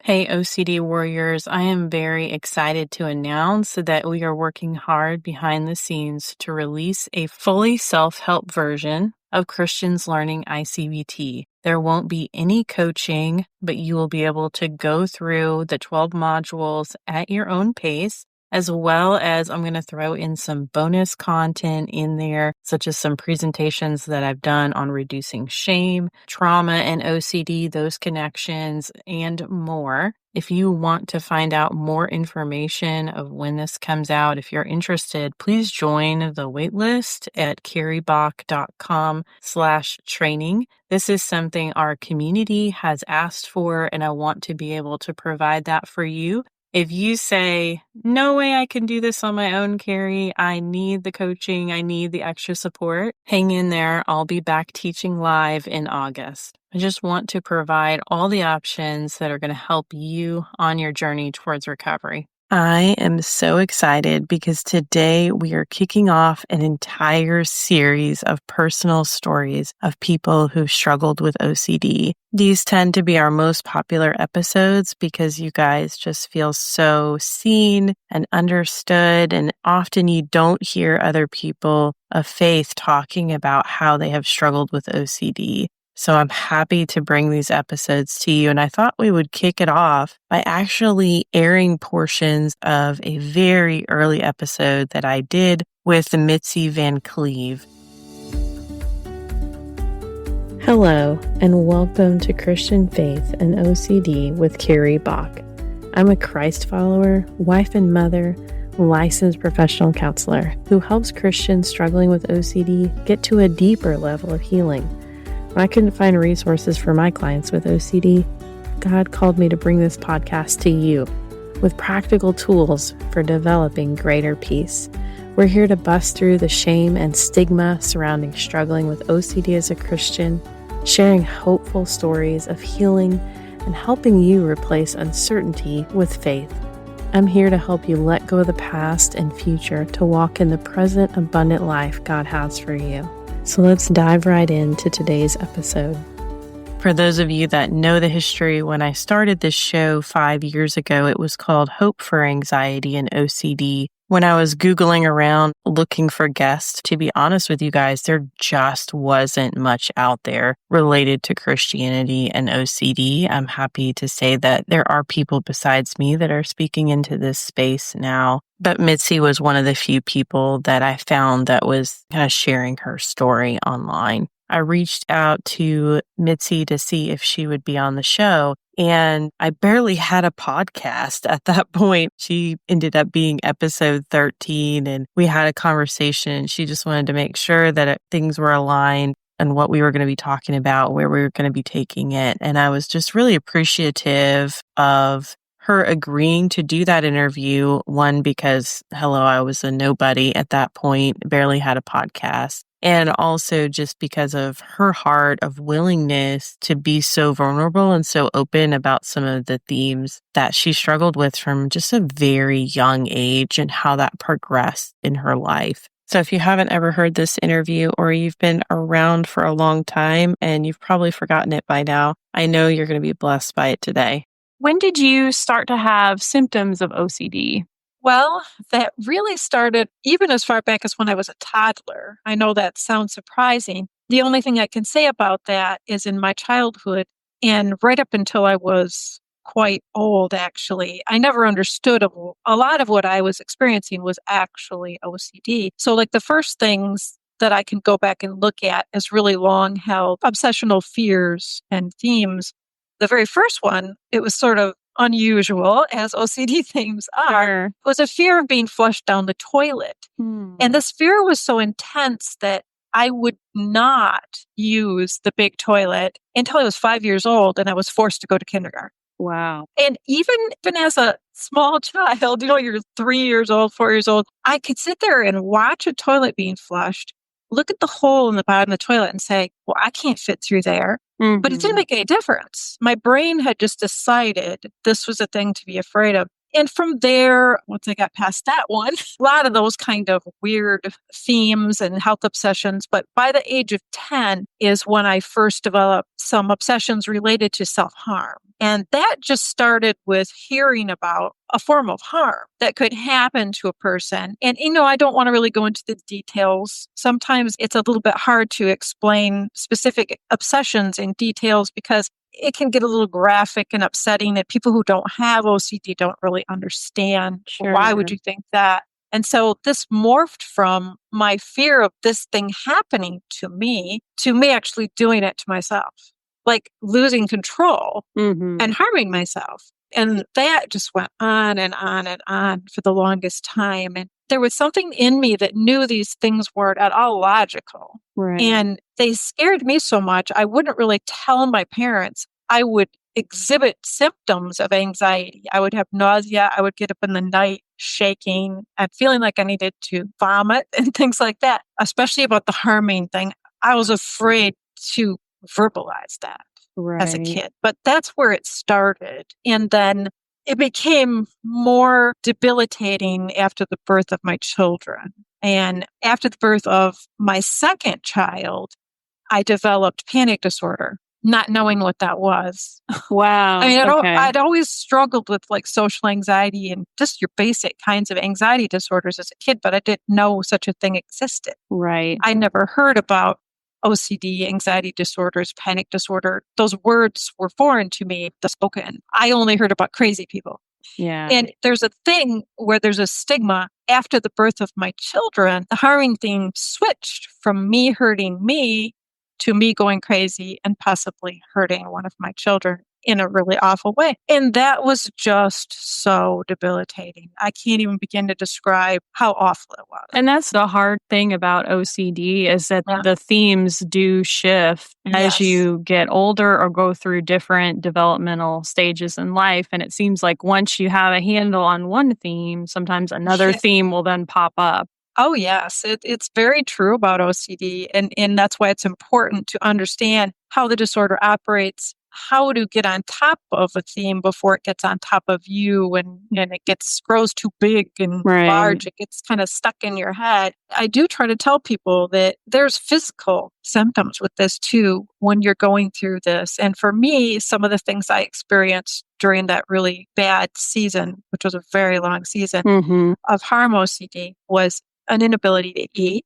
Hey, OCD warriors, I am very excited to announce that we are working hard behind the scenes to release a fully self-help version of Christian's Learning ICBT. There won't be any coaching, but you will be able to go through the 12 modules at your own pace, as well as I'm going to throw in some bonus content in there, such as some presentations that I've done on reducing shame, trauma, and OCD, those connections, and more. If you want to find out more information of when this comes out, if you're interested, please join the waitlist at carriebach.com/training. This is something our community has asked for, and I want to be able to provide that for you. If you say, no way I can do this on my own, Carrie, I need the coaching, I need the extra support, hang in there. I'll be back teaching live in August. I just want to provide all the options that are going to help you on your journey towards recovery. I am so excited because today we are kicking off an entire series of personal stories of people who struggled with OCD. These tend to be our most popular episodes because you guys just feel so seen and understood, and often you don't hear other people of faith talking about how they have struggled with OCD. So I'm happy to bring these episodes to you, and I thought we would kick it off by actually airing portions of a very early episode that I did with Mitzi VanCleve. Hello, and welcome to Christian Faith and OCD with Carrie Bach. I'm a Christ follower, wife and mother, licensed professional counselor who helps Christians struggling with OCD get to a deeper level of healing. When I couldn't find resources for my clients with OCD, God called me to bring this podcast to you with practical tools for developing greater peace. We're here to bust through the shame and stigma surrounding struggling with OCD as a Christian, sharing hopeful stories of healing and helping you replace uncertainty with faith. I'm here to help you let go of the past and future to walk in the present abundant life God has for you. So let's dive right into today's episode. For those of you that know the history, when I started this show 5 years ago, it was called Hope for Anxiety and OCD. When I was Googling around looking for guests, to be honest with you guys, there just wasn't much out there related to Christianity and OCD. I'm happy to say that there are people besides me that are speaking into this space now. But Mitzi was one of the few people that I found that was kind of sharing her story online. I reached out to Mitzi to see if she would be on the show, and I barely had a podcast at that point. She ended up being episode 13, and we had a conversation. She just wanted to make sure that things were aligned and what we were going to be talking about, where we were going to be taking it. And I was just really appreciative of her agreeing to do that interview. One, because, hello, I was a nobody at that point, barely had a podcast. And also just because of her heart of willingness to be so vulnerable and so open about some of the themes that she struggled with from just a very young age and how that progressed in her life. So if you haven't ever heard this interview, or you've been around for a long time and you've probably forgotten it by now, I know you're going to be blessed by it today. When did you start to have symptoms of OCD? Well, that really started even as far back as when I was a toddler. I know that sounds surprising. The only thing I can say about that is in my childhood and right up until I was quite old, actually, I never understood a lot of what I was experiencing was actually OCD. So like the first things that I can go back and look at as really long held obsessional fears and themes. The very first one, it was sort of unusual, as OCD themes are, was a fear of being flushed down the toilet. And this fear was so intense that I would not use the big toilet until I was 5 years old and I was forced to go to kindergarten. Wow. And even as a small child, you're 3 years old, 4 years old, I could sit there and watch a toilet being flushed, look at the hole in the bottom of the toilet and say, well, I can't fit through there. But it didn't make any difference. My brain had just decided this was a thing to be afraid of. And from there, once I got past that one, a lot of those kind of weird themes and health obsessions. But by the age of 10 is when I first developed some obsessions related to self-harm. And that just started with hearing about a form of harm that could happen to a person. And, I don't want to really go into the details. Sometimes it's a little bit hard to explain specific obsessions in details because it can get a little graphic and upsetting that people who don't have OCD don't really understand. Sure. Why would you think that? And so this morphed from my fear of this thing happening to me actually doing it to myself, like losing control and harming myself. And that just went on and on and on for the longest time. And there was something in me that knew these things weren't at all logical. Right. And they scared me so much, I wouldn't really tell my parents. I would exhibit symptoms of anxiety. I would have nausea. I would get up in the night shaking and feeling like I needed to vomit and things like that, especially about the harming thing. I was afraid to verbalize that as a kid. But that's where it started. And then it became more debilitating after the birth of my children. And after the birth of my second child, I developed panic disorder, not knowing what that was. Wow. I mean, Okay. I'd always struggled with like social anxiety and just your basic kinds of anxiety disorders as a kid, but I didn't know such a thing existed. Right. I never heard about OCD, anxiety disorders, panic disorder. Those words were foreign to me, the spoken. I only heard about crazy people. Yeah. And there's a thing where there's a stigma after the birth of my children. The harming thing switched from me hurting me to me going crazy and possibly hurting one of my children in a really awful way. And that was just so debilitating. I can't even begin to describe how awful it was. And that's the hard thing about OCD is that the themes do shift as you get older or go through different developmental stages in life. And it seems like once you have a handle on one theme, sometimes another theme will then pop up. Oh, yes. It's very true about OCD. And that's why it's important to understand how the disorder operates, how to get on top of a theme before it gets on top of you and it grows too big and large. It gets kind of stuck in your head. I do try to tell people that there's physical symptoms with this too when you're going through this. And for me, some of the things I experienced during that really bad season, which was a very long season of harm OCD, was an inability to eat.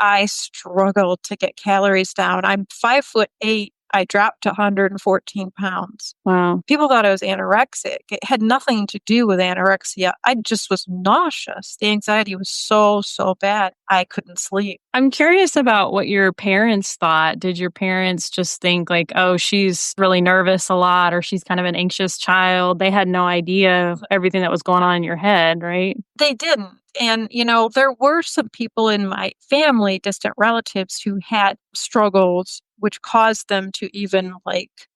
I struggled to get calories down. I'm 5'8". I dropped to 114 pounds. Wow. People thought I was anorexic. It had nothing to do with anorexia. I just was nauseous. The anxiety was so bad. I couldn't sleep. I'm curious about what your parents thought. Did your parents just think like, oh, she's really nervous a lot or she's kind of an anxious child? They had no idea everything that was going on in your head, right? They didn't. And, there were some people in my family, distant relatives, who had struggles, which caused them to even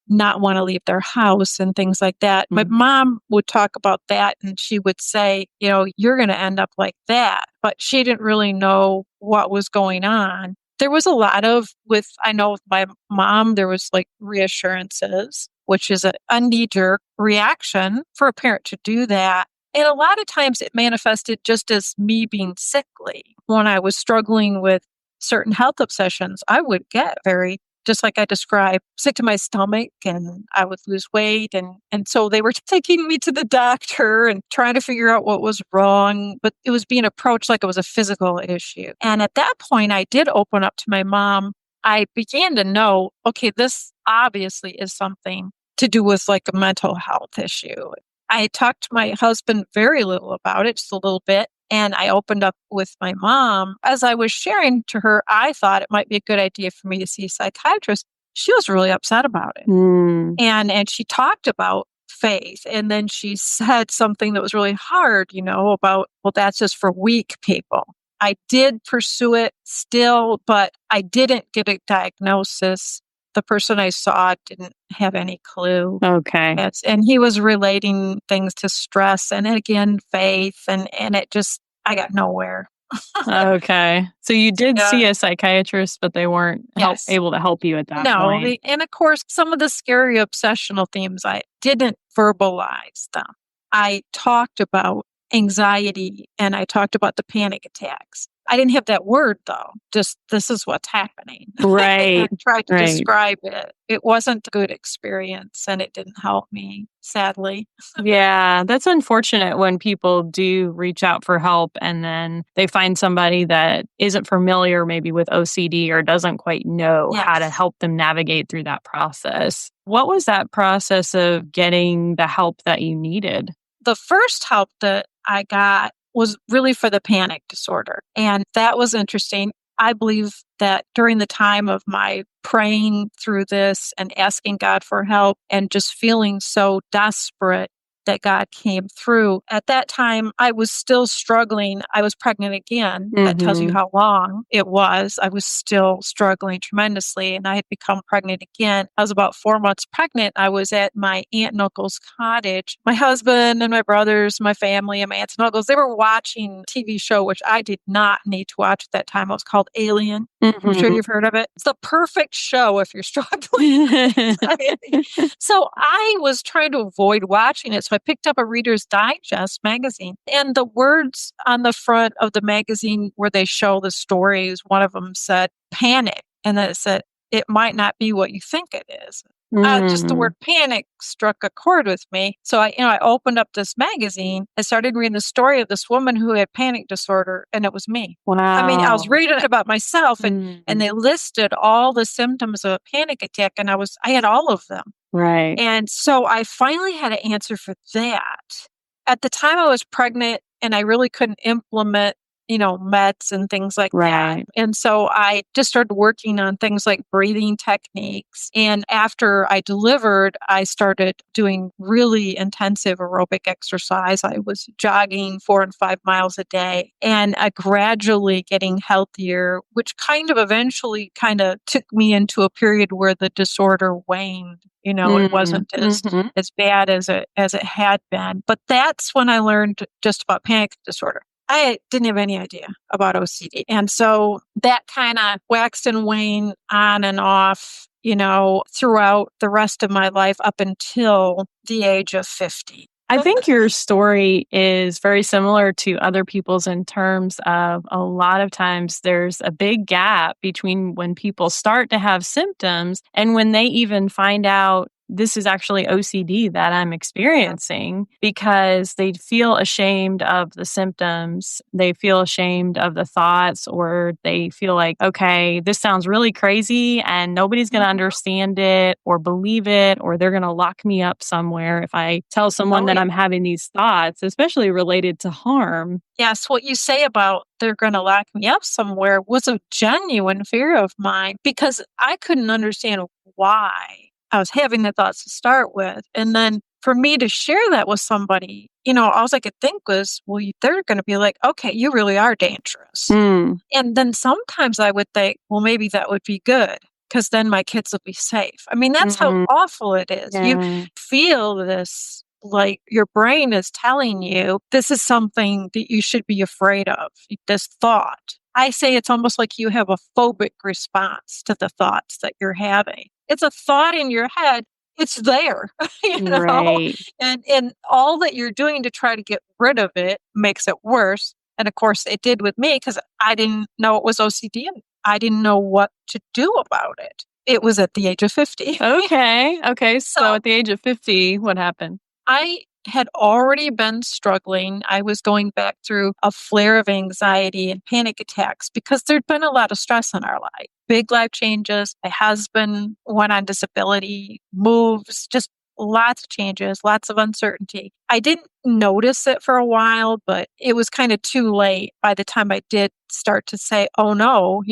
not want to leave their house and things like that. My mom would talk about that and she would say, you're going to end up like that. But she didn't really know what was going on. There was a lot I know with my mom, there was reassurances, which is a knee-jerk reaction for a parent to do that. And a lot of times it manifested just as me being sickly. When I was struggling with certain health obsessions, I would get very, just like I described, sick to my stomach and I would lose weight. And so they were taking me to the doctor and trying to figure out what was wrong, but it was being approached like it was a physical issue. And at that point, I did open up to my mom. I began to know, okay, this obviously is something to do with a mental health issue. I talked to my husband very little about it, just a little bit. And I opened up with my mom. As I was sharing to her, I thought it might be a good idea for me to see a psychiatrist. She was really upset about it. And she talked about faith. And then she said something that was really hard, about, well, that's just for weak people. I did pursue it still, but I didn't get a diagnosis. The person I saw didn't have any clue. Okay. And he was relating things to stress and again, faith. And it just, I got nowhere. Okay. So you did see a psychiatrist, but they weren't able to help you at that point. No. And of course, some of the scary obsessional themes, I didn't verbalize them. I talked about anxiety and I talked about the panic attacks. I didn't have that word though, just this is what's happening. Right. I tried to Right. describe it. It wasn't a good experience and it didn't help me, sadly. Yeah, that's unfortunate when people do reach out for help and then they find somebody that isn't familiar maybe with OCD or doesn't quite know how to Yes. help them navigate through that process. What was that process of getting the help that you needed? The first help that I got was really for the panic disorder. And that was interesting. I believe that during the time of my praying through this and asking God for help and just feeling so desperate that God came through. At that time, I was still struggling. I was pregnant again. That tells you how long it was. I was still struggling tremendously, and I had become pregnant again. I was about 4 months pregnant. I was at my aunt and uncle's cottage. My husband and my brothers, my family, and my aunts and uncles, they were watching a TV show, which I did not need to watch at that time. It was called Alien. I'm sure you've heard of it. It's the perfect show if you're struggling with anxiety. So I was trying to avoid watching it. So I picked up a Reader's Digest magazine, and the words on the front of the magazine where they show the stories, one of them said panic. And then it said, it might not be what you think it is. Just the word panic struck a chord with me. So I opened up this magazine and started reading the story of this woman who had panic disorder, and it was me. Wow. I mean, I was reading about myself, and they listed all the symptoms of a panic attack, and I had all of them. Right. And so I finally had an answer for that. At the time I was pregnant and I really couldn't implement, meds and things like that. And so I just started working on things like breathing techniques. And after I delivered, I started doing really intensive aerobic exercise. I was jogging 4 and 5 miles a day and gradually getting healthier, which eventually took me into a period where the disorder waned. It wasn't as bad as it had been. But that's when I learned just about panic disorder. I didn't have any idea about OCD. And so that kind of waxed and waned on and off, throughout the rest of my life up until the age of 50. I think your story is very similar to other people's in terms of a lot of times there's a big gap between when people start to have symptoms and when they even find out this is actually OCD that I'm experiencing, because they feel ashamed of the symptoms. They feel ashamed of the thoughts, or they feel like, okay, this sounds really crazy and nobody's going to understand it or believe it, or they're going to lock me up somewhere if I tell someone that I'm having these thoughts, especially related to harm. Yes, what you say about they're going to lock me up somewhere was a genuine fear of mine, because I couldn't understand why I was having the thoughts to start with. And then for me to share that with somebody, all I could think was, well, they're going to be like, okay, you really are dangerous. And then sometimes I would think, well, maybe that would be good, because then my kids will be safe. I mean, that's how awful it is. Yeah. You feel this, like your brain is telling you this is something that you should be afraid of, this thought. I say it's almost like you have a phobic response to the thoughts that you're having. It's a thought in your head. It's there, Right. And all that you're doing to try to get rid of it makes it worse. And of course it did with me, because I didn't know it was OCD and I didn't know what to do about it. It was at the age of 50. Okay. So at the age of 50, what happened? I had already been struggling. I was going back through a flare of anxiety and panic attacks because there'd been a lot of stress in our life. Big life changes. My husband went on disability, moves, just lots of changes, lots of uncertainty. I didn't notice it for a while, but it was kind of too late by the time I did start to say, oh no,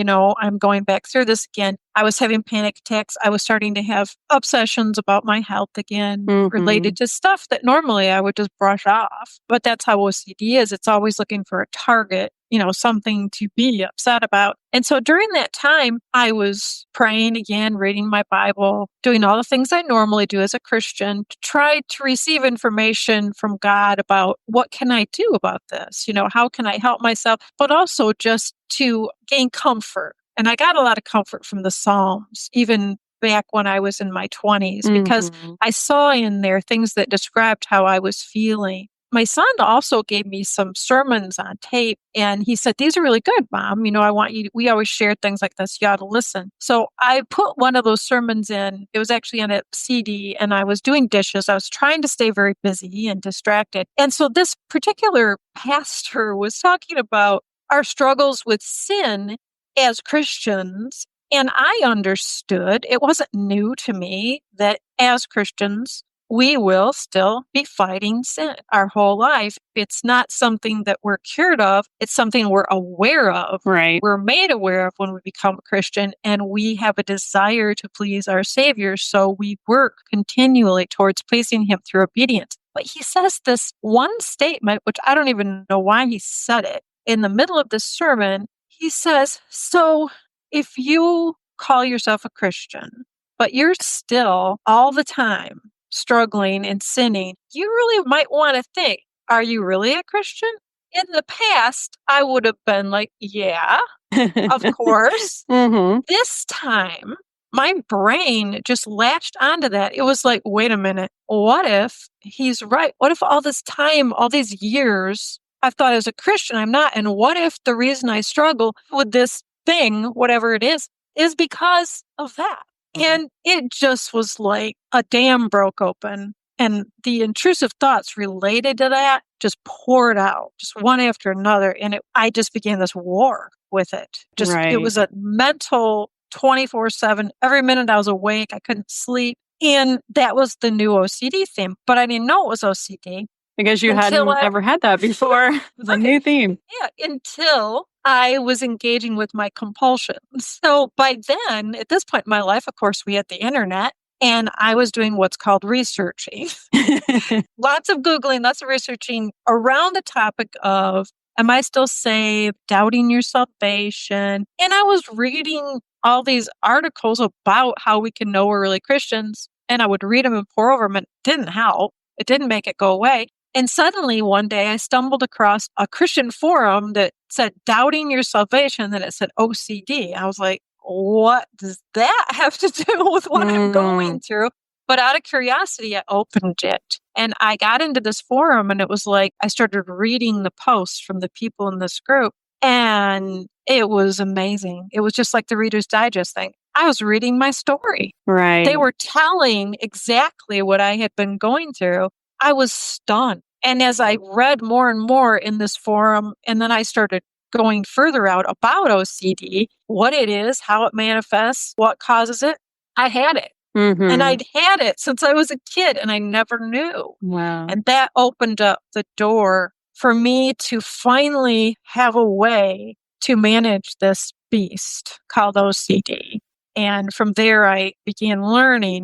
I'm going back through this again. I was having panic attacks. I was starting to have obsessions about my health again, related to stuff that normally I would just brush off. But that's how OCD is. It's always looking for a target, something to be upset about. And so during that time, I was praying again, reading my Bible, doing all the things I normally do as a Christian to try to receive information from God about what can I do about this? How can I help myself? But also just to gain comfort. And I got a lot of comfort from the Psalms, even back when I was in my 20s because I saw in there things that described how I was feeling. My son also gave me some sermons on tape, and he said, "These are really good, Mom. I want you, we always share things like this. You ought to listen." So I put one of those sermons in. It was actually on a CD, and I was doing dishes. I was trying to stay very busy and distracted. And so this particular pastor was talking about our struggles with sin as Christians. And I understood, it wasn't new to me, that as Christians, we will still be fighting sin our whole life. It's not something that we're cured of. It's something we're aware of. Right. We're made aware of when we become a Christian, and we have a desire to please our Savior. So we work continually towards pleasing Him through obedience. But he says this one statement, which I don't even know why he said it. In the middle of this sermon, he says, "So if you call yourself a Christian, but you're still all the time struggling and sinning, you really might want to think, are you really a Christian?" In the past, I would have been like, yeah, of course. This time, my brain just latched onto that. It was like, wait a minute, what if he's right? What if all this time, all these years, I thought as a Christian I'm not? And what if the reason I struggle with this thing, whatever it is because of that? And it just was like a dam broke open, and the intrusive thoughts related to that just poured out, just one after another. And I just began this war with it. It was a mental 24/7. Every minute I was awake, I couldn't sleep. And that was the new OCD theme, but I didn't know it was OCD. Because you hadn't ever had that before. It was a new theme. Yeah, until I was engaging with my compulsions. So by then, at this point in my life, of course, we had the internet, and I was doing what's called researching. Lots of Googling, lots of researching around the topic of, am I still saved? Doubting your salvation. And I was reading all these articles about how we can know we're really Christians, and I would read them and pore over them, and it didn't help. It didn't make it go away. And suddenly one day I stumbled across a Christian forum that said doubting your salvation, then it said OCD. I was like, what does that have to do with what I'm going through? But out of curiosity, I opened it, and I got into this forum, and it was like I started reading the posts from the people in this group, and it was amazing. It was just like the Reader's Digest thing. I was reading my story. Right. They were telling exactly what I had been going through. I was stunned. And as I read more and more in this forum, and then I started going further out about OCD, what it is, how it manifests, what causes it, I had it. And I'd had it since I was a kid, and I never knew. Wow. And that opened up the door for me to finally have a way to manage this beast called OCD. And from there, I began learning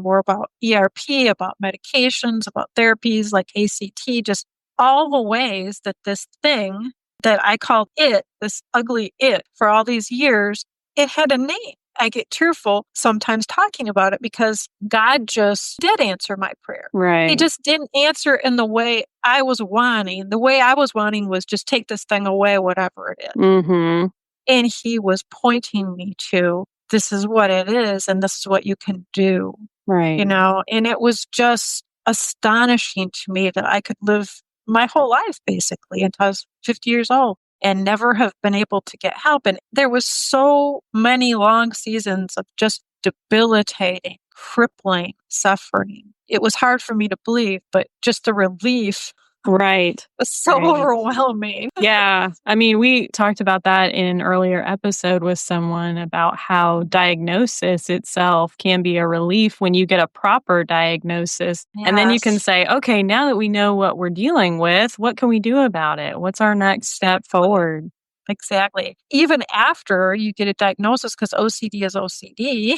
more about ERP, about medications, about therapies like ACT, just all the ways that this thing that I called it, this ugly it, for all these years, it had a name. I get tearful sometimes talking about it because God just did answer my prayer. Right. He just didn't answer in the way I was wanting. The way I was wanting was just take this thing away, whatever it is. And He was pointing me to, this is what it is, and this is what you can do. Right. And it was just astonishing to me that I could live my whole life basically until I was 50 years old and never have been able to get help. And there was so many long seasons of just debilitating, crippling suffering. It was hard for me to believe, but just the relief was so overwhelming. Yeah. I mean, we talked about that in an earlier episode with someone about how diagnosis itself can be a relief when you get a proper diagnosis. Yes. And then you can say, okay, now that we know what we're dealing with, what can we do about it? What's our next step forward? Exactly. Even after you get a diagnosis, because OCD is OCD,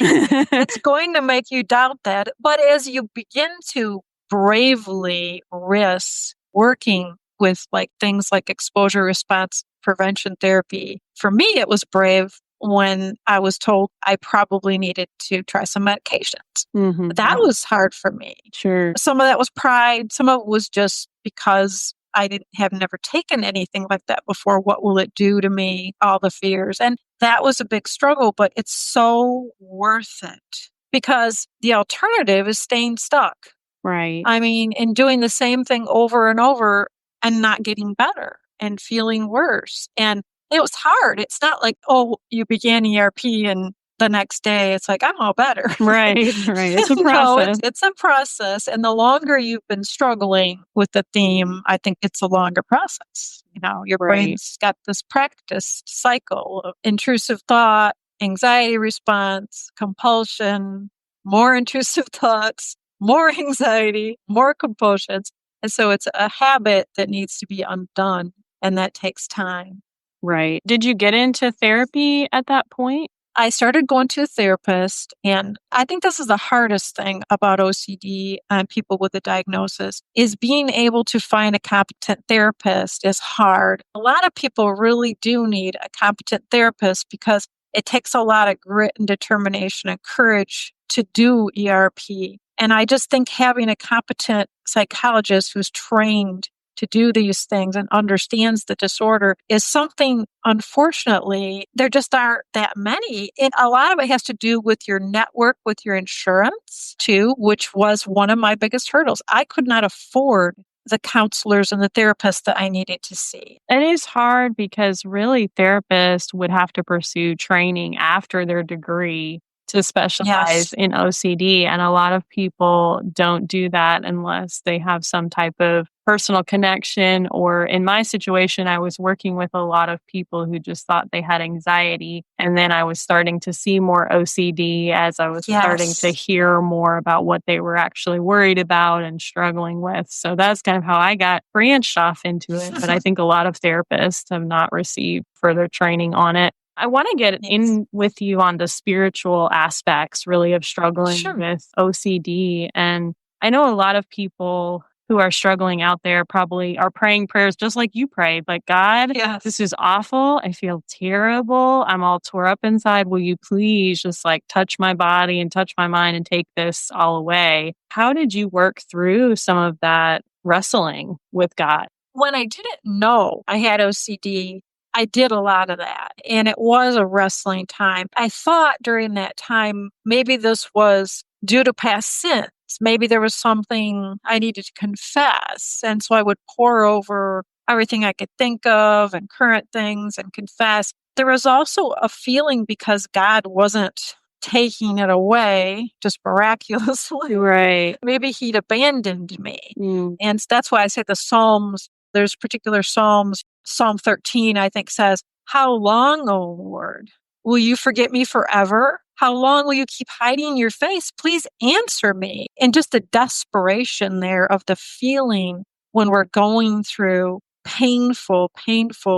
it's going to make you doubt that. But as you begin to bravely risk working with things like exposure response prevention therapy, for me, it was brave when I was told I probably needed to try some medications. That was hard for me. Sure. Some of that was pride. Some of it was just because I have never taken anything like that before. What will it do to me? All the fears. And that was a big struggle, but it's so worth it because the alternative is staying stuck. Right. I mean, and doing the same thing over and over and not getting better and feeling worse. And it was hard. It's not like, oh, you began ERP and the next day it's like, I'm all better. Right. It's a No, process. it's a process. And the longer you've been struggling with the theme, I think it's a longer process. Your Right. brain's got this practiced cycle of intrusive thought, anxiety response, compulsion, more intrusive thoughts, more anxiety, more compulsions. And so it's a habit that needs to be undone, and that takes time. Right. Did you get into therapy at that point? I started going to a therapist, and I think this is the hardest thing about OCD and people with a diagnosis is being able to find a competent therapist is hard. A lot of people really do need a competent therapist because it takes a lot of grit and determination and courage to do ERP. And I just think having a competent psychologist who's trained to do these things and understands the disorder is something, unfortunately, there just aren't that many. And a lot of it has to do with your network, with your insurance too, which was one of my biggest hurdles. I could not afford the counselors and the therapists that I needed to see. It is hard because really therapists would have to pursue training after their degree to specialize in OCD. And a lot of people don't do that unless they have some type of personal connection. Or in my situation, I was working with a lot of people who just thought they had anxiety. And then I was starting to see more OCD as I was starting to hear more about what they were actually worried about and struggling with. So that's kind of how I got branched off into it. But I think a lot of therapists have not received further training on it. I want to get in with you on the spiritual aspects, really, of struggling with OCD. And I know a lot of people who are struggling out there probably are praying prayers just like you prayed. Like, God, this is awful. I feel terrible. I'm all tore up inside. Will you please just touch my body and touch my mind and take this all away? How did you work through some of that wrestling with God? When I didn't know I had OCD, I did a lot of that, and it was a wrestling time. I thought during that time, maybe this was due to past sins. Maybe there was something I needed to confess. And so I would pour over everything I could think of and current things and confess. There was also a feeling because God wasn't taking it away just miraculously. Right. Maybe he'd abandoned me. And that's why I say the Psalms, there's particular Psalms. Psalm 13, I think, says, "How long, O Lord, will you forget me forever? How long will you keep hiding your face? Please answer me." And just the desperation there of the feeling when we're going through painful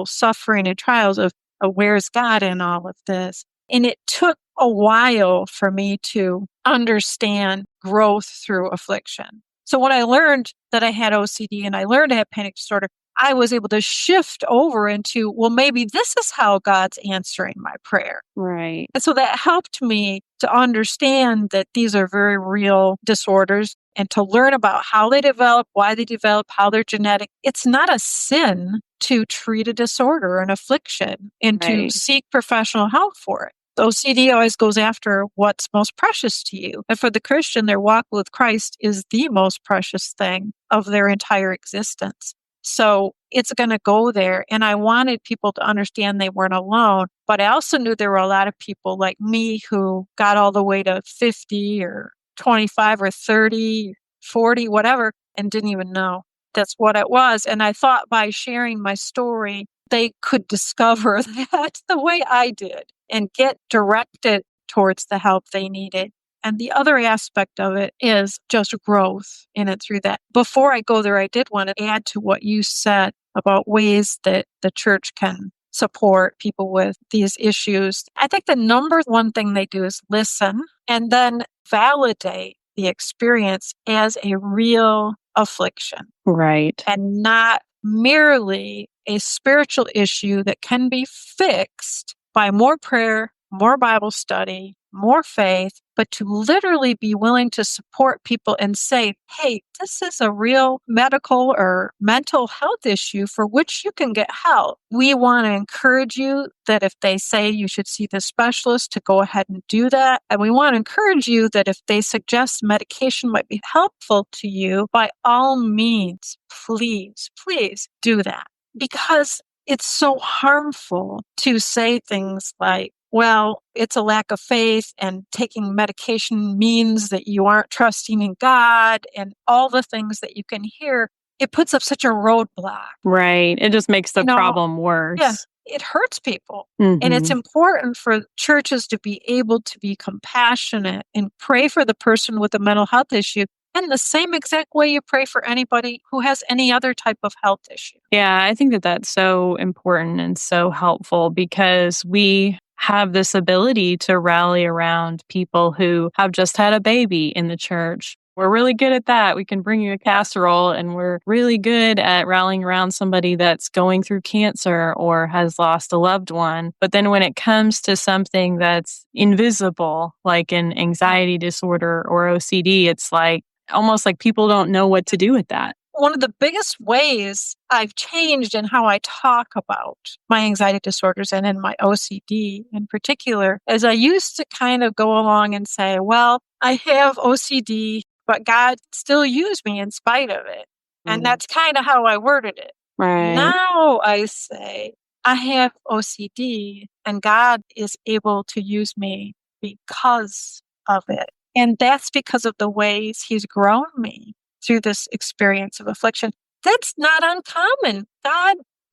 suffering and trials of where's God in all of this? And it took a while for me to understand growth through affliction. So when I learned that I had OCD and I learned I had panic disorder, I was able to shift over into, well, maybe this is how God's answering my prayer. Right. And so that helped me to understand that these are very real disorders and to learn about how they develop, why they develop, how they're genetic. It's not a sin to treat a disorder, an affliction, and to seek professional help for it. OCD always goes after what's most precious to you. And for the Christian, their walk with Christ is the most precious thing of their entire existence. So it's going to go there. And I wanted people to understand they weren't alone. But I also knew there were a lot of people like me who got all the way to 50 or 25 or 30, 40, whatever, and didn't even know that's what it was. And I thought by sharing my story, they could discover that the way I did and get directed towards the help they needed. And the other aspect of it is just growth in it through that. Before I go there, I did want to add to what you said about ways that the church can support people with these issues. I think the number one thing they do is listen and then validate the experience as a real affliction. Right. And not merely a spiritual issue that can be fixed by more prayer, more Bible study, more faith, but to literally be willing to support people and say, hey, this is a real medical or mental health issue for which you can get help. We want to encourage you that if they say you should see the specialist, to go ahead and do that. And we want to encourage you that if they suggest medication might be helpful to you, by all means, please do that. Because it's so harmful to say things like, well, it's a lack of faith and taking medication means that you aren't trusting in God and all the things that you can hear. It puts up such a roadblock. Right. It just makes the problem worse. Yeah, it hurts people. And it's important for churches to be able to be compassionate and pray for the person with a mental health issue in the same exact way you pray for anybody who has any other type of health issue. Yeah, I think that that's so important and so helpful because we have this ability to rally around people who have just had a baby in the church. We're really good at that. We can bring you a casserole, and we're really good at rallying around somebody that's going through cancer or has lost a loved one. But then when it comes to something that's invisible, like an anxiety disorder or OCD, it's like almost like people don't know what to do with that. One of the biggest ways I've changed in how I talk about my anxiety disorders and in my OCD in particular is I used to kind of go along and say, well, I have OCD, but God still used me in spite of it. And that's kind of how I worded it. Right. Now I say, I have OCD and God is able to use me because of it. And that's because of the ways He's grown me through this experience of affliction. That's not uncommon.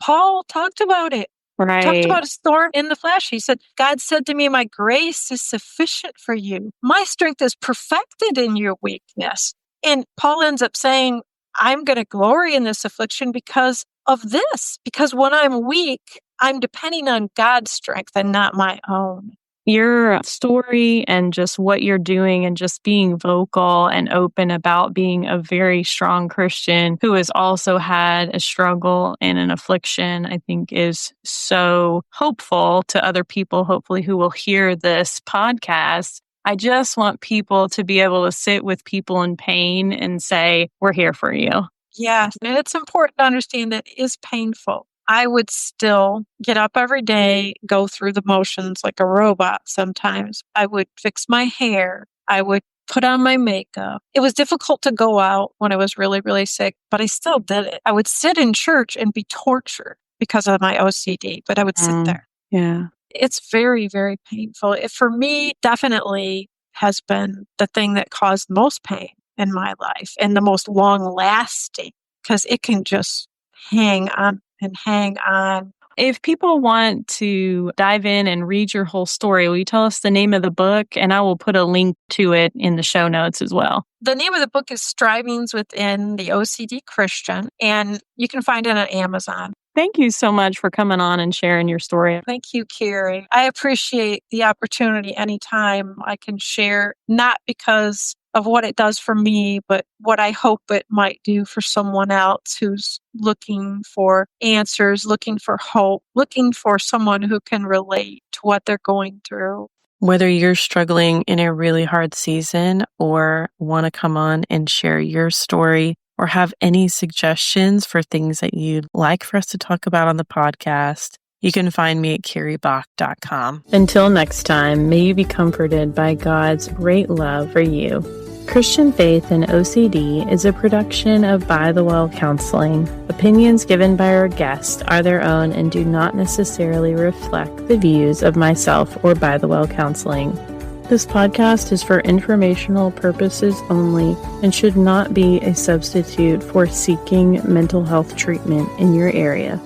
Paul talked about it. Right. Talked about his thorn in the flesh. He said, God said to me, my grace is sufficient for you. My strength is perfected in your weakness. And Paul ends up saying, I'm going to glory in this affliction because of this. Because when I'm weak, I'm depending on God's strength and not my own. Your story and just what you're doing and just being vocal and open about being a very strong Christian who has also had a struggle and an affliction, I think is so hopeful to other people, hopefully, who will hear this podcast. I just want people to be able to sit with people in pain and say, we're here for you. Yes, and it's important to understand that it is painful. I would still get up every day, go through the motions like a robot sometimes. I would fix my hair. I would put on my makeup. It was difficult to go out when I was really, really sick, but I still did it. I would sit in church and be tortured because of my OCD, but I would sit there. Yeah. It's very, very painful. It, for me, definitely has been the thing that caused most pain in my life and the most long lasting because it can just hang on. And hang on. If people want to dive in and read your whole story, will you tell us the name of the book? And I will put a link to it in the show notes as well. The name of the book is Strivings Within the OCD Christian, and you can find it on Amazon. Thank you so much for coming on and sharing your story. Thank you, Carrie. I appreciate the opportunity anytime I can share, not because of what it does for me, but what I hope it might do for someone else who's looking for answers, looking for hope, looking for someone who can relate to what they're going through. Whether you're struggling in a really hard season or want to come on and share your story or have any suggestions for things that you'd like for us to talk about on the podcast, you can find me at carriebach.com. Until next time, may you be comforted by God's great love for you. Christian Faith and OCD is a production of By the Well Counseling. Opinions given by our guests are their own and do not necessarily reflect the views of myself or By the Well Counseling. This podcast is for informational purposes only and should not be a substitute for seeking mental health treatment in your area.